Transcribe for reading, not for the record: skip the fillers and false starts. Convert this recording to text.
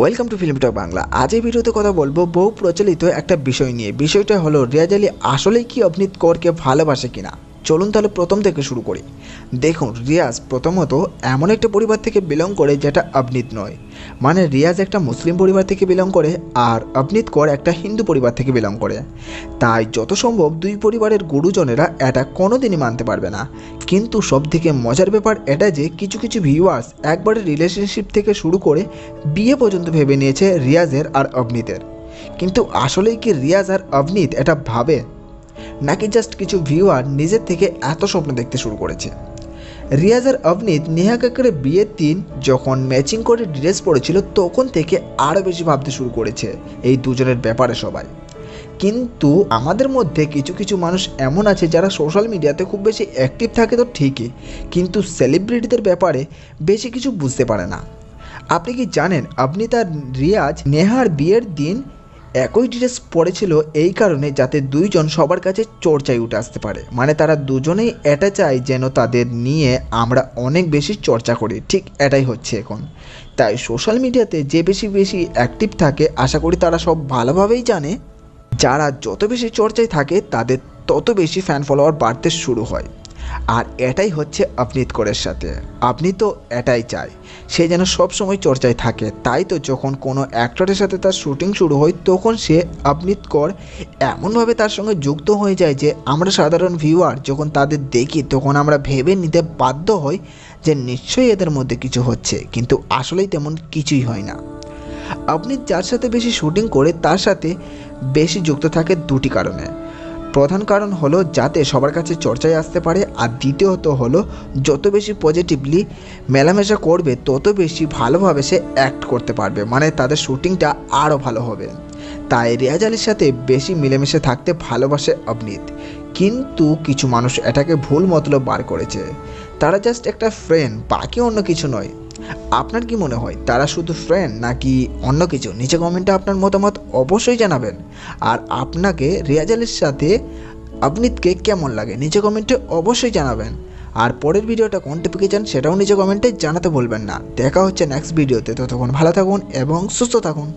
Welcome to film টক বাংলা। আজ এই ভিডিওতে কথা বলবো বহু প্রচলিত একটা বিষয় নিয়ে। বিষয়টা হলো রিয়াজ আলী আসলেই কি অভিনীত করকে ভালোবাসে কিনা। চলুন তাহলে প্রথম থেকে শুরু করি। দেখুন, রিয়াজ প্রথমত এমন একটা পরিবার থেকে বিলং করে যেটা অভিনীত নয়। মানে রিয়াজ একটা মুসলিম পরিবার থেকে বিলং করে আর অভিনীত কর একটা হিন্দু পরিবার থেকে বিলং করে। তাই যত সম্ভব দুই পরিবারের গুরুজনেরা এটা কোনোদিনই মানতে পারবে না। কিন্তু সবথেকে মজার ব্যাপার এটা যে কিছু কিছু ভিউয়ার্স একবারে রিলেশনশিপ থেকে শুরু করে বিয়ে পর্যন্ত ভেবে নিয়েছে রিয়াজের আর অভিনীতের। কিন্তু আসলেই কি রিয়াজ আর অভিনীত এটা ভাবে, নাকি জাস্ট কিছু ভিউয়ার নিজের থেকে এত স্বপ্ন দেখতে শুরু করেছে? রিয়াজ আর অভিনীত নেহা কাক্করের বিয়ের দিন যখন ম্যাচিং করে ড্রেস পরেছিল তখন থেকে আরও বেশি ভাবতে শুরু করেছে এই দুজনের ব্যাপারে সবাই। কিন্তু আমাদের মধ্যে কিছু কিছু মানুষ এমন আছে যারা সোশ্যাল মিডিয়াতে খুব বেশি অ্যাক্টিভ থাকে তো ঠিকই, কিন্তু সেলিব্রিটিদের ব্যাপারে বেশি কিছু বুঝতে পারে না। আপনি কি জানেন অভিনীত আর রিয়াজ নেহার বিয়ের দিন একই ড্রেস পরেছিল এই কারণে যাতে দুইজন সবার কাছে চর্চায় উঠে আসতে পারে। মানে তারা দুজনেই এটা চায় যেন তাদের নিয়ে আমরা অনেক বেশি চর্চা করি। ঠিক এটাই হচ্ছে এখন। তাই সোশ্যাল মিডিয়াতে যে বেশি বেশি অ্যাক্টিভ থাকে আশা করি তারা সব ভালোভাবেই জানে যারা যত বেশি চর্চায় থাকে তাদের তত বেশি ফ্যান ফলোয়ার বাড়তে শুরু হয়। আর এটাই হচ্ছে অভিনীত করের সাথে। আপনি তো এটাই চায় সে যেন সবসময় চর্চায় থাকে। তাই তো যখন কোনো অ্যাক্টরের সাথে তার শুটিং শুরু হয় তখন সে অভিনীত কর এমনভাবে তার সঙ্গে যুক্ত হয়ে যায় যে আমরা সাধারণ ভিউয়ার যখন তাদের দেখি তখন আমরা ভেবে নিতে বাধ্য হই যে নিশ্চয়ই এদের মধ্যে কিছু হচ্ছে, কিন্তু আসলেই তেমন কিছুই হয় না। আপনি যার সাথে বেশি শুটিং করে তার সাথে বেশি যুক্ত থাকে দুটি কারণে। প্রধান কারণ হলো যাতে সবার কাছে চর্চায় আসতে পারে, আর দ্বিতীয়ত হলো যত বেশি পজিটিভলি মেলামেশা করবে তত বেশি ভালোভাবে সে অ্যাক্ট করতে পারবে, মানে তাদের শুটিংটা আরও ভালো হবে। তাই রিয়াজ আলীর সাথে বেশি মিলেমিশে থাকতে ভালোবাসে অভিনীত। কিন্তু কিছু মানুষ এটাকে ভুল মতলব বার করেছে। তারা জাস্ট একটা ফ্রেন্ড, বাকি অন্য কিছু নয়। আপনার কি মনে হয় তারা শুধু ফ্রেন্ড নাকি অন্য কিছু? নিচে কমেন্টে আপনার মতামত অবশ্যই জানাবেন। আর আপনাকে রিয়াজ আলীর সাথে অভিনীতকে কেমন লাগে নিচে কমেন্টে অবশ্যই জানাবেন। আর পরের ভিডিওটা কোন টপিকে চান সেটাও নিচে কমেন্টে জানাতে ভুলবেন না। দেখা হচ্ছে নেক্সট ভিডিওতে। ততক্ষণ ভালো থাকুন এবং সুস্থ থাকুন।